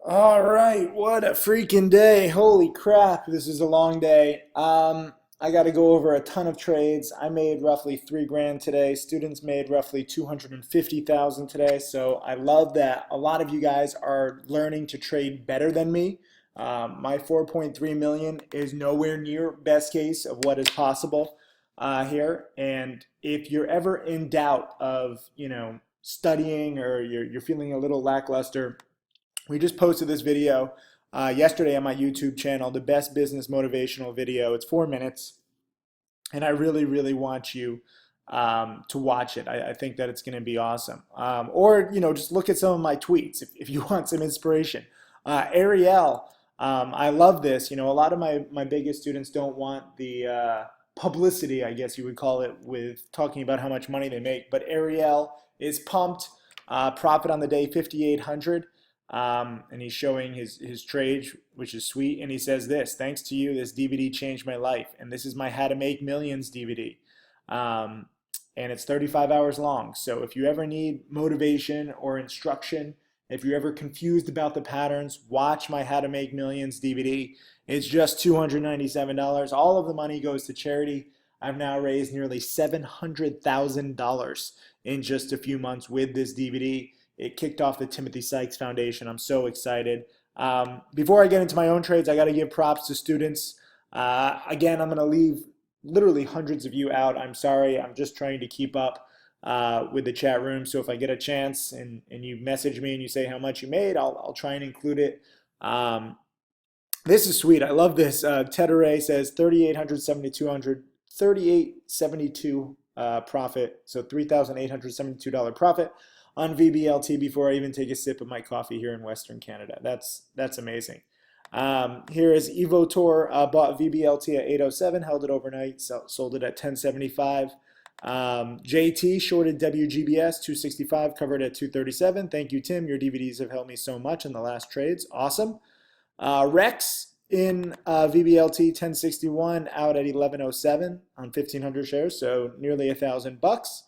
All right, what a freaking day. Holy crap, this is a long day. I got to go over a ton of trades. I made roughly 3 grand today. Students made roughly 250,000 today. So I love that a lot of you guys are learning to trade better than me. My 4.3 million is nowhere near best case of what is possible here. And if you're ever in doubt of, studying or you're feeling a little lackluster, we just posted this video yesterday on my YouTube channel, the best business motivational video. It's 4 minutes, and I really, really want you to watch it. I think that it's going to be awesome. Or, just look at some of my tweets if you want some inspiration. Ariel, I love this. A lot of my biggest students don't want the publicity, I guess you would call it, with talking about how much money they make. But Ariel is pumped. Profit on the day, 5,800. And he's showing his trade, which is sweet. And he says this: thanks to you, this DVD changed my life. And this is my How to Make Millions DVD. And it's 35 hours long. So if you ever need motivation or instruction, if you're ever confused about the patterns, watch my How to Make Millions DVD. It's just $297. All of the money goes to charity. I've now raised nearly $700,000 in just a few months with this DVD. It kicked off the Timothy Sykes Foundation. I'm so excited. Before I get into my own trades, I got to give props to students. Again, I'm going to leave literally hundreds of you out. I'm sorry. I'm just trying to keep up with the chat room. So if I get a chance and you message me and you say how much you made, I'll try and include it. This is sweet. I love this. Tetere says 3,800, 7,200, 3,872 profit. So $3,872 profit on VBLT before I even take a sip of my coffee here in Western Canada. That's amazing. Here is Evotor, bought VBLT at 807, held it overnight, sold it at 1075. JT shorted WGBS 265, covered at 237. Thank you, Tim. Your DVDs have helped me so much in the last trades. Awesome. Rex in VBLT 1061, out at 1107 on 1,500 shares, so nearly $1,000.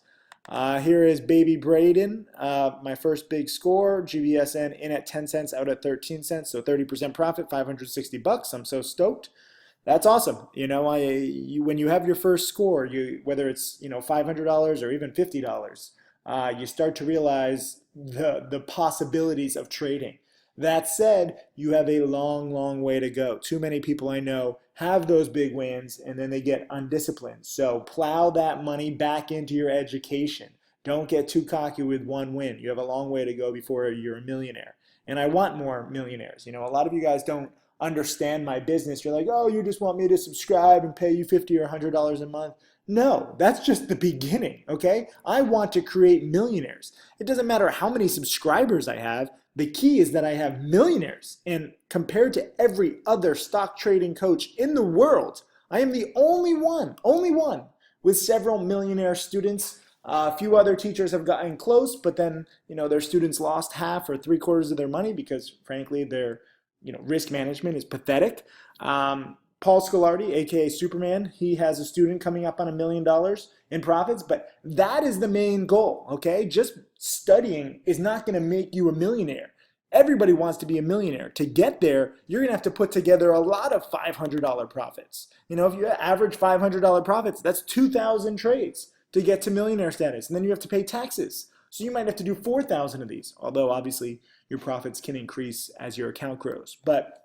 Here is Baby Braden, my first big score. GBSN in at 10 cents, out at 13 cents, so 30% profit, $560. I'm so stoked. That's awesome. When you have your first score, whether it's $500 or even $50, you start to realize the possibilities of trading. That said, you have a long, long way to go. Too many people I know have those big wins and then they get undisciplined. So plow that money back into your education. Don't get too cocky with one win. You have a long way to go before you're a millionaire. And I want more millionaires. A lot of you guys don't understand my business. You're like, oh, you just want me to subscribe and pay you $50 or $100 a month. No, that's just the beginning, okay? I want to create millionaires. It doesn't matter how many subscribers I have. The key is that I have millionaires. And compared to every other stock trading coach in the world, I am the only one with several millionaire students. A few other teachers have gotten close, but then, their students lost half or 3/4 of their money because, frankly, their risk management is pathetic. Paul Scolardi, aka Superman, he has a student coming up on $1 million in profits, but that is the main goal, okay? Just studying is not going to make you a millionaire. Everybody wants to be a millionaire. To get there, you're going to have to put together a lot of $500 profits. If you average $500 profits, that's 2,000 trades to get to millionaire status, and then you have to pay taxes. So you might have to do 4,000 of these, although obviously your profits can increase as your account grows. But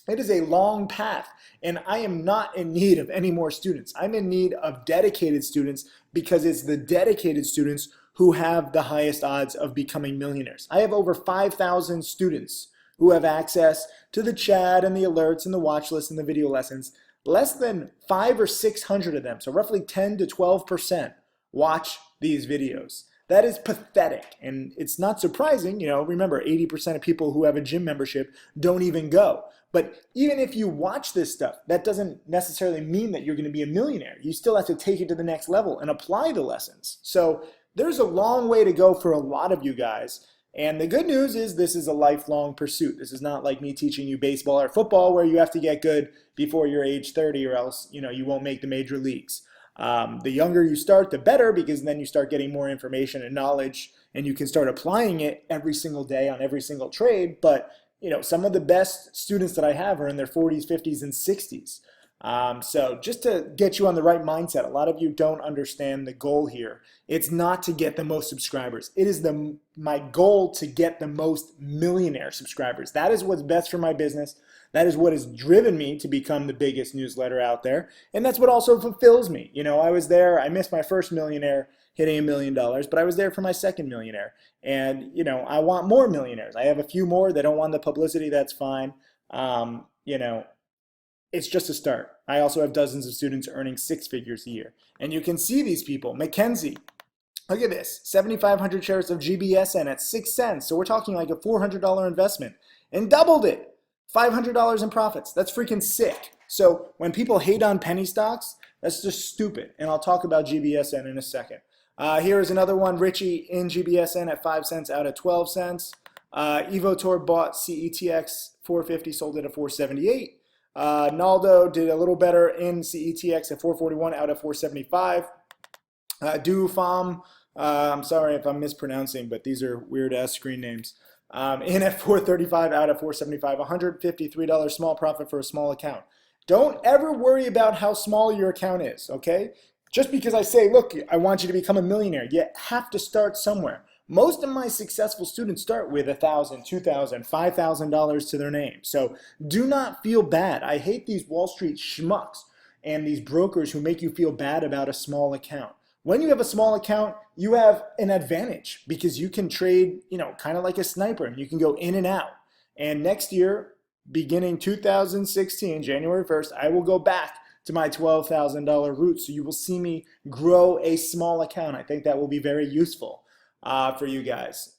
it is a long path, and I am not in need of any more students. I'm in need of dedicated students because it's the dedicated students who have the highest odds of becoming millionaires. I have over 5,000 students who have access to the chat and the alerts and the watch list and the video lessons. Less than 500 or 600 of them, so roughly 10 to 12%, watch these videos. That is pathetic, and it's not surprising. Remember, 80% of people who have a gym membership don't even go. But even if you watch this stuff, that doesn't necessarily mean that you're going to be a millionaire. You still have to take it to the next level and apply the lessons. So there's a long way to go for a lot of you guys. And the good news is this is a lifelong pursuit. This is not like me teaching you baseball or football where you have to get good before you're age 30 or else you won't make the major leagues. The younger you start, the better, because then you start getting more information and knowledge and you can start applying it every single day on every single trade. But some of the best students that I have are in their 40s, 50s, and 60s. So just to get you on the right mindset, a lot of you don't understand the goal here. It's not to get the most subscribers. It is my goal to get the most millionaire subscribers. That is what's best for my business. That is what has driven me to become the biggest newsletter out there. And that's what also fulfills me. I was there, I missed my first millionaire hitting $1 million, but I was there for my second millionaire. And, I want more millionaires. I have a few more. They don't want the publicity. That's fine. It's just a start. I also have dozens of students earning 6 figures a year. And you can see these people. Mackenzie, look at this, 7,500 shares of GBSN at 6 cents. So we're talking like a $400 investment and doubled it. $500 in profits. That's freaking sick. So when people hate on penny stocks, that's just stupid. And I'll talk about GBSN in a second. Here is another one, Richie in GBSN at 5 cents out at 12 cents. Evotor bought CETX 450, sold it at 478. Naldo did a little better in CETX at 441 out at 475. Dufam, I'm sorry if I'm mispronouncing, but these are weird ass screen names. In at 435 out at 475, $153 small profit for a small account. Don't ever worry about how small your account is, okay? Just because I say, look, I want you to become a millionaire, you have to start somewhere. Most of my successful students start with $1,000, $2,000, $5,000 to their name. So do not feel bad. I hate these Wall Street schmucks and these brokers who make you feel bad about a small account. When you have a small account, you have an advantage because you can trade, kind of like a sniper, and you can go in and out. And next year, beginning 2016, January 1st, I will go back to my $12,000 route. So you will see me grow a small account. I think that will be very useful for you guys.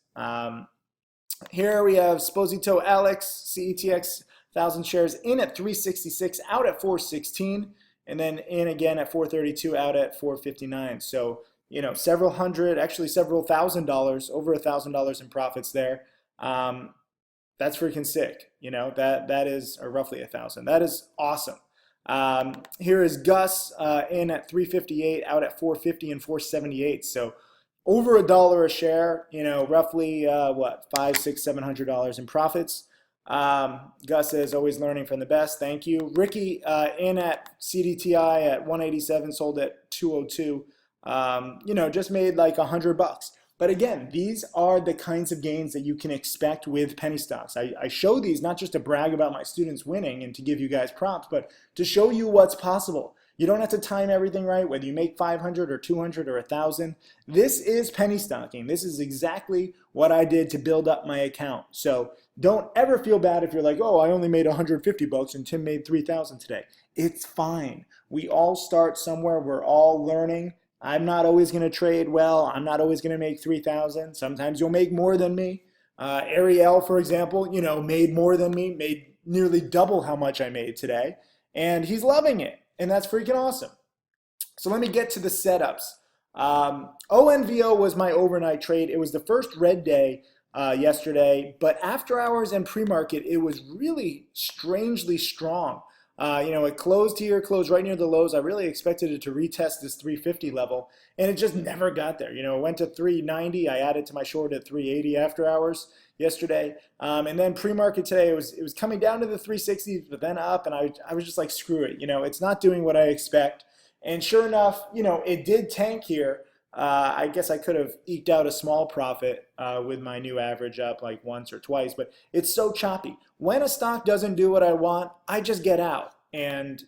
Here we have Sposito Alex, CETX, 1,000 shares in at 366, out at 416. And then in again at 432, out at 459. So, several hundred, actually several $1,000, over $1,000 in profits there. That's freaking sick. That is, or roughly 1,000. That is awesome. Here is Gus in at 358, out at 450 and 478. So over $1 a share, roughly what, $500, $600, $700 in profits. Gus says, always learning from the best. Thank you. Ricky in at CDTI at 187, sold at 202. Just made like $100. But again, these are the kinds of gains that you can expect with penny stocks. I show these not just to brag about my students winning and to give you guys props, but to show you what's possible. You don't have to time everything right, whether you make 500 or 200 or 1,000. This is penny stocking. This is exactly what I did to build up my account. So don't ever feel bad if you're like, oh, I only made $150 and Tim made 3,000 today. It's fine. We all start somewhere. We're all learning. I'm not always going to trade well. I'm not always going to make 3,000. Sometimes you'll make more than me. Ariel, for example, made more than me, made nearly double how much I made today. And he's loving it. And that's freaking awesome. So let me get to the setups. ONVO was my overnight trade. It was the first red day yesterday, but after hours and pre-market, it was really strangely strong. It closed here, closed right near the lows. I really expected it to retest this 350 level, and it just never got there. It went to 390. I added to my short at 380 after hours yesterday. And then pre-market today, it was coming down to the 360s, but then up, and I was just like, screw it. It's not doing what I expect. And sure enough, it did tank here. I guess I could have eked out a small profit with my new average up like once or twice, but it's so choppy. When a stock doesn't do what I want, I just get out. And,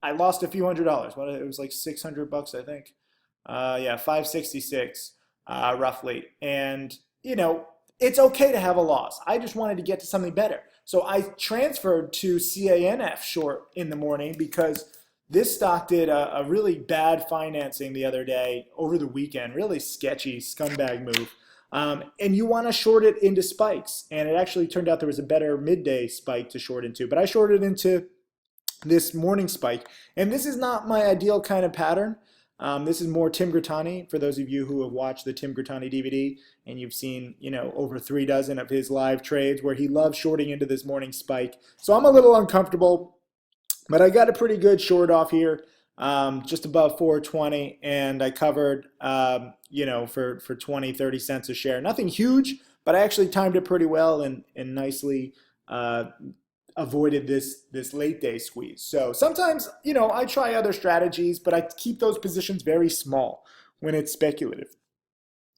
I lost a few $100s. It was like $600, I think. 566 roughly. And, it's okay to have a loss. I just wanted to get to something better. So I transferred to CANF short in the morning because this stock did a really bad financing the other day over the weekend, really sketchy scumbag move. And you want to short it into spikes. And it actually turned out there was a better midday spike to short into. But I shorted into this morning spike. And this is not my ideal kind of pattern. This is more Tim Grittani, for those of you who have watched the Tim Grittani DVD and you've seen, over 3 dozen of his live trades where he loves shorting into this morning spike. So I'm a little uncomfortable. But I got a pretty good short off here, just above 420, and I covered, for 20, 30 cents a share. Nothing huge, but I actually timed it pretty well and nicely uh, avoided this late day squeeze. So sometimes, I try other strategies, but I keep those positions very small when it's speculative.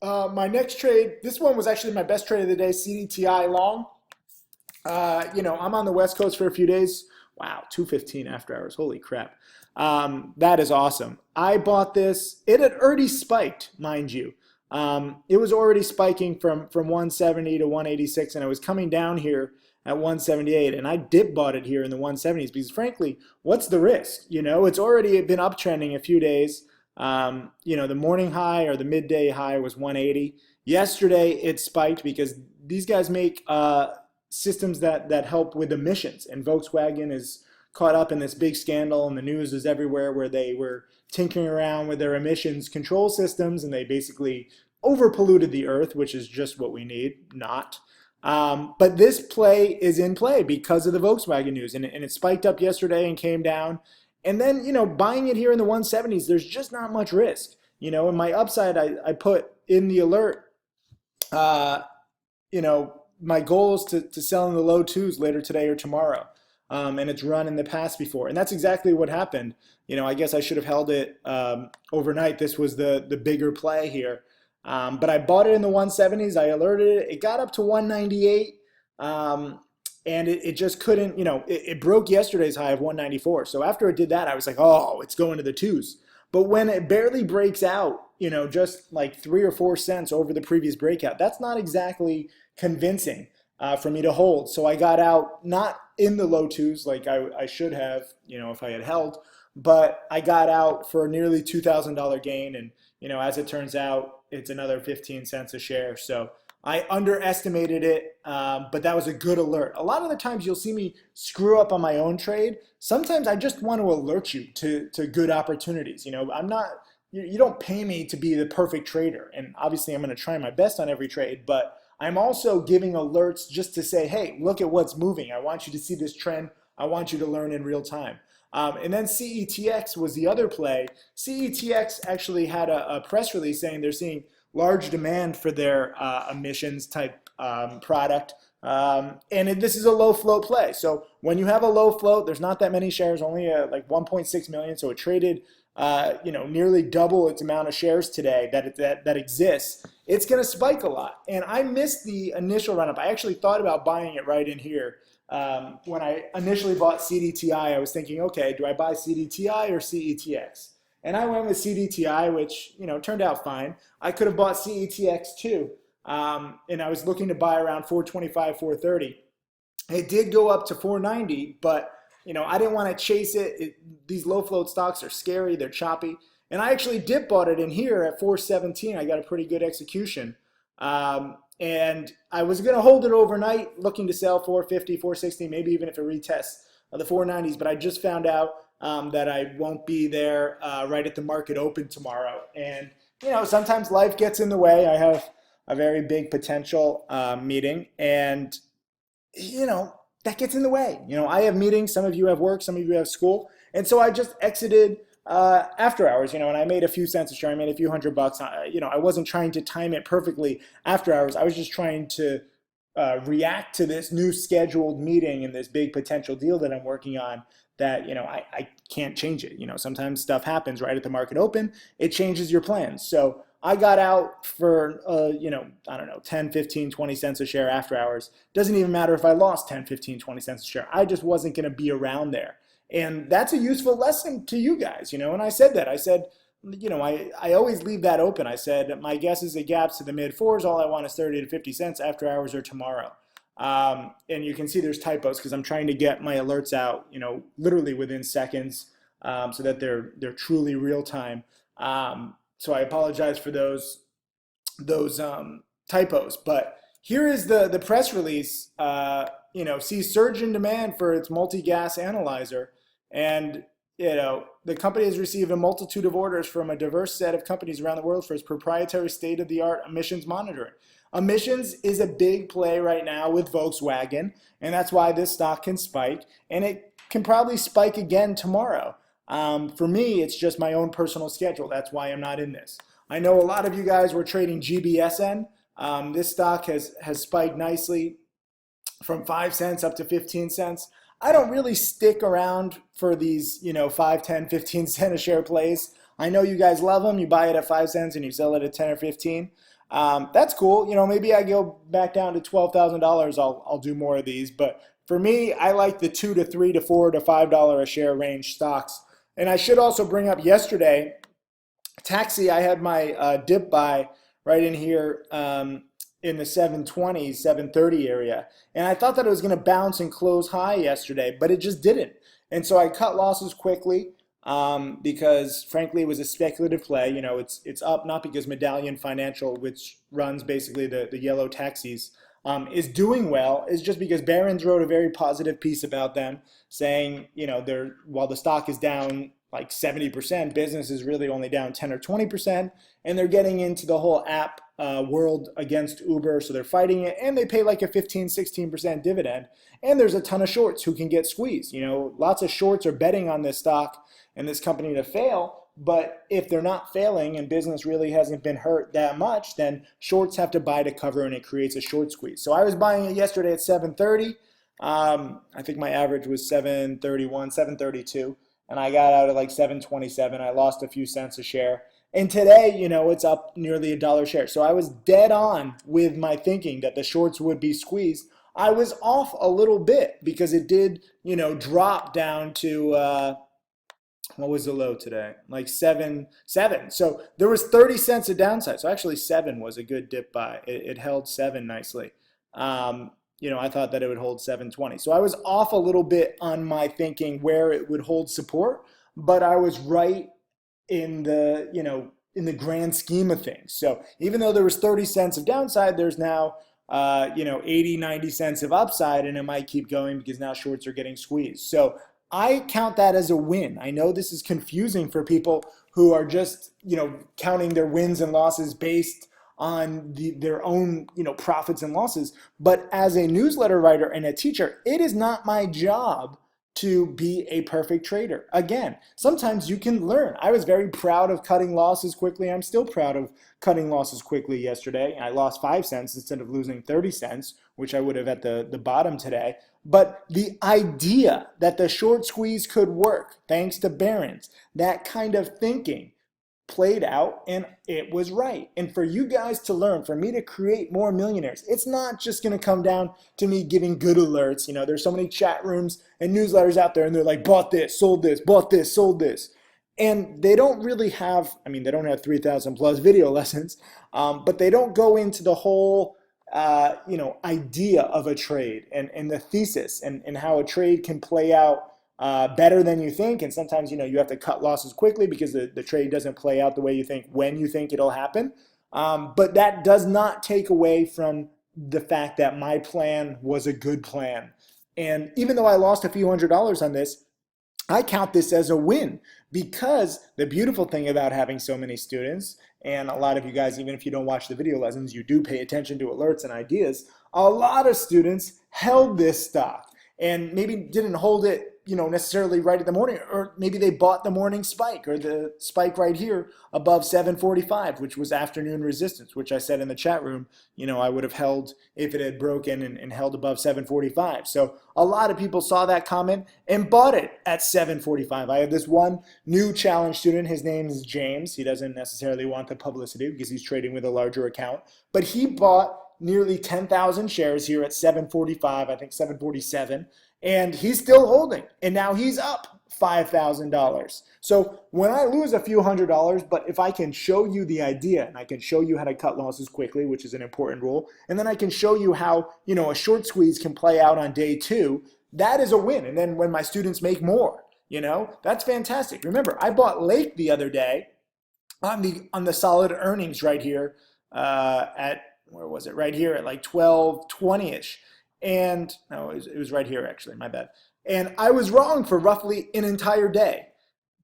My next trade, this one was actually my best trade of the day, CDTI long. I'm on the West Coast for a few days. Wow, 2:15 after hours. Holy crap. That is awesome. I bought this. It had already spiked, mind you. It was already spiking from 170 to 186, and it was coming down here at 178. And I dip bought it here in the 170s because, frankly, what's the risk? It's already been uptrending a few days. The morning high or the midday high was 180. Yesterday, it spiked because these guys make systems that help with emissions, and Volkswagen is caught up in this big scandal, and the news is everywhere where they were tinkering around with their emissions control systems, and they basically overpolluted the earth, which is just what we need, not. But this play is in play because of the Volkswagen news, and it spiked up yesterday and came down. And then, buying it here in the 170s, there's just not much risk. In my upside, I put in the alert, my goal is to sell in the low twos later today or tomorrow. And it's run in the past before. And that's exactly what happened. I guess I should have held it overnight. This was the bigger play here. But I bought it in the 170s. I alerted it. It got up to 198. And it just couldn't, it broke yesterday's high of 194. So after it did that, I was like, oh, it's going to the twos. But when it barely breaks out, just like 3 or 4 cents over the previous breakout, that's not exactly convincing for me to hold. So I got out not in the low twos like I should have, if I had held, but I got out for a nearly $2,000 gain. And, as it turns out, it's another 15 cents a share. So I underestimated it, but that was a good alert. A lot of the times you'll see me screw up on my own trade. Sometimes I just want to alert you to good opportunities. I'm not, you don't pay me to be the perfect trader. And obviously I'm going to try my best on every trade, but I'm also giving alerts just to say, hey, look at what's moving. I want you to see this trend. I want you to learn in real time. And then CETX was the other play. CETX actually had a press release saying they're seeing large demand for their emissions type product. This is a low float play. So when you have a low float, there's not that many shares, only like 1.6 million. So it traded nearly double its amount of shares today that exists. It's going to spike a lot. And I missed the initial run up. I actually thought about buying it right in here. When I initially bought CDTI, I was thinking, okay, do I buy CDTI or CETX? And I went with CDTI, which, turned out fine. I could have bought CETX too. And I was looking to buy around 425, 430. It did go up to 490, but, I didn't want to chase it. These low float stocks are scary. They're choppy. And I actually dip bought it in here at 417. I got a pretty good execution. And I was going to hold it overnight, looking to sell 450, 460, maybe even if it retests the 490s. But I just found out that I won't be there right at the market open tomorrow. And, sometimes life gets in the way. I have a very big potential meeting, and, that gets in the way. I have meetings. Some of you have work. Some of you have school. And so I just exited after hours, and I made a few cents a share. I made a few $100. I wasn't trying to time it perfectly after hours. I was just trying to react to this new scheduled meeting and this big potential deal that I'm working on that, I can't change it. Sometimes stuff happens right at the market open. It changes your plans. So I got out for, I don't know, 10, 15, 20 cents a share after hours. Doesn't even matter if I lost 10, 15, 20 cents a share. I just wasn't going to be around there. And that's a useful lesson to you guys, and I said that. I said, I always leave that open. I said, my guess is it gaps to the mid fours. All I want is 30 to 50 cents after hours or tomorrow. And you can see there's typos because I'm trying to get my alerts out, literally within seconds so that they're truly real time. So I apologize for those typos. But here is the press release, sees surge in demand for its multi-gas analyzer. And, the company has received a multitude of orders from a diverse set of companies around the world for its proprietary state-of-the-art emissions monitoring. Emissions is a big play right now with Volkswagen, and that's why this stock can spike, and it can probably spike again tomorrow. For me, it's just my own personal schedule. That's why I'm not in this. I know a lot of you guys were trading GBSN. This stock has spiked nicely from 5 cents up to 15 cents. I don't really stick around for these, 5, 10, 15 cent a share plays. I know you guys love them. You buy it at 5 cents and you sell it at 10 or 15. That's cool. Maybe I go back down to $12,000. I'll do more of these. But for me, I like the 2 to 3 to 4 to $5 a share range stocks. And I should also bring up yesterday, Taxi, I had my dip buy right in here in the 720s, 730 area. And I thought that it was going to bounce and close high yesterday, but it just didn't. And so I cut losses quickly because, frankly, it was a speculative play. It's up not because Medallion Financial, which runs basically the yellow taxis, is doing well. It's just because Barron's wrote a very positive piece about them, saying, while the stock is down like 70%, business is really only down 10 or 20%, and they're getting into the whole app world against Uber, so they're fighting it, and they pay like a 15, 16% dividend, and there's a ton of shorts who can get squeezed. Lots of shorts are betting on this stock and this company to fail, but if they're not failing and business really hasn't been hurt that much, then shorts have to buy to cover, and it creates a short squeeze. So I was buying it yesterday at 730. I think my average was 731, 732. And I got out at like 727. I lost a few cents a share. And today, it's up nearly $1 a share. So I was dead on with my thinking that the shorts would be squeezed. I was off a little bit because it did, drop down to, what was the low today? Like 7. So there was 30 cents of downside. So actually 7 was a good dip buy. It held 7 nicely. I thought that it would hold 720. So I was off a little bit on my thinking where it would hold support, but I was right in the grand scheme of things. So even though there was 30 cents of downside, there's now 80, 90 cents of upside, and it might keep going because now shorts are getting squeezed. So I count that as a win. I know this is confusing for people who are just, counting their wins and losses based on their own, profits and losses. But as a newsletter writer and a teacher, it is not my job to be a perfect trader. Again, sometimes you can learn. I was very proud of cutting losses quickly. I'm still proud of cutting losses quickly yesterday. I lost 5 cents instead of losing 30 cents, which I would have at the bottom today. But the idea that the short squeeze could work, thanks to Barron's, that kind of thinking played out, and it was right. And for you guys to learn, for me to create more millionaires, it's not just going to come down to me giving good alerts. There's so many chat rooms and newsletters out there, and they're like, bought this, sold this, bought this, sold this. And they don't really have, they don't have 3,000 plus video lessons, but they don't go into the whole, idea of a trade and the thesis and how a trade can play out better than you think. And sometimes, you have to cut losses quickly because the trade doesn't play out the way you think when you think it'll happen. But that does not take away from the fact that my plan was a good plan. And even though I lost a few $100s on this, I count this as a win, because the beautiful thing about having so many students, and a lot of you guys, even if you don't watch the video lessons, you do pay attention to alerts and ideas, a lot of students held this stock and maybe didn't hold it necessarily right at the morning, or maybe they bought the morning spike or the spike right here above 745, which was afternoon resistance, which I said in the chat room, I would have held if it had broken and held above 745. So a lot of people saw that comment and bought it at 745. I have this one new challenge student. His name is James. He doesn't necessarily want the publicity because he's trading with a larger account, but he bought nearly 10,000 shares here at 745, I think 747. And he's still holding, and now he's up $5,000. So when I lose a few $100s, but if I can show you the idea, and I can show you how to cut losses quickly, which is an important rule, and then I can show you how, a short squeeze can play out on day 2, that is a win. And then when my students make more, that's fantastic. Remember, I bought Lake the other day on the solid earnings right here at, where was it? Right here at like 1220-ish. And no, it was right here actually, my bad. And I was wrong for roughly an entire day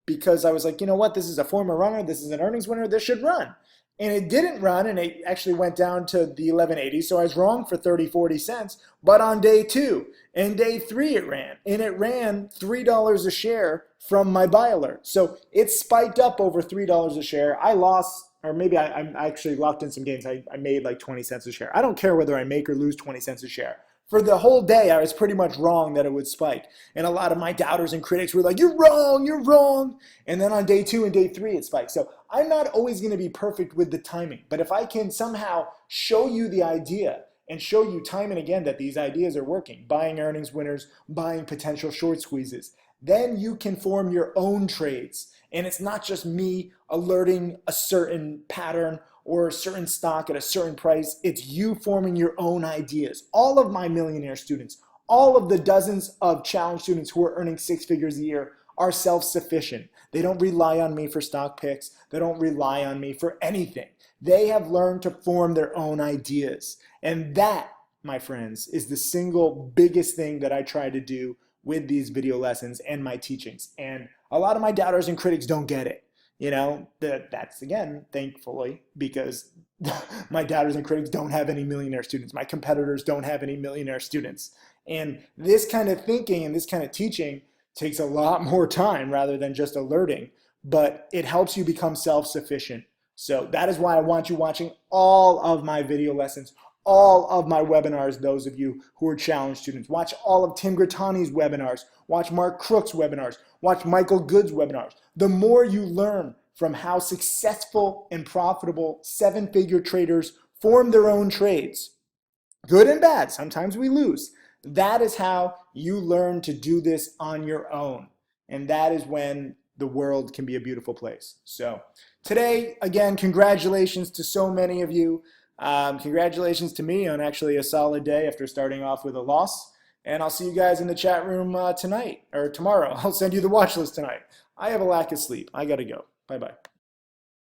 because I was like, you know what, this is a former runner, this is an earnings winner, this should run. And it didn't run, and it actually went down to the 1180, so I was wrong for 30, 40 cents. But on day 2 and day 3 it ran, and it ran $3 a share from my buy alert. So it spiked up over $3 a share. I lost or maybe I actually locked in some gains. I made like 20 cents a share. I don't care whether I make or lose 20 cents a share. For the whole day, I was pretty much wrong that it would spike. And a lot of my doubters and critics were like, you're wrong, you're wrong. And then on day 2 and day 3, it spiked. So I'm not always going to be perfect with the timing. But if I can somehow show you the idea and show you time and again that these ideas are working, buying earnings winners, buying potential short squeezes, then you can form your own trades. And it's not just me alerting a certain pattern or a certain stock at a certain price. It's you forming your own ideas. All of my millionaire students, all of the dozens of challenge students who are earning 6 figures a year are self-sufficient. They don't rely on me for stock picks. They don't rely on me for anything. They have learned to form their own ideas. And that, my friends, is the single biggest thing that I try to do with these video lessons and my teachings. And a lot of my doubters and critics don't get it. You know, that's again, thankfully, because my doubters and critics don't have any millionaire students. My competitors don't have any millionaire students. And this kind of thinking and this kind of teaching takes a lot more time rather than just alerting, but it helps you become self-sufficient. So that is why I want you watching all of my video lessons, all of my webinars, those of you who are challenge students. Watch all of Tim Grattani's webinars. Watch Mark Crook's webinars. Watch Michael Good's webinars. The more you learn from how successful and profitable 7-figure traders form their own trades, good and bad, sometimes we lose. That is how you learn to do this on your own. And that is when the world can be a beautiful place. So today, again, congratulations to so many of you. Congratulations to me on actually a solid day after starting off with a loss. And I'll see you guys in the chat room tonight or tomorrow. I'll send you the watch list tonight. I have a lack of sleep. I got to go. Bye-bye.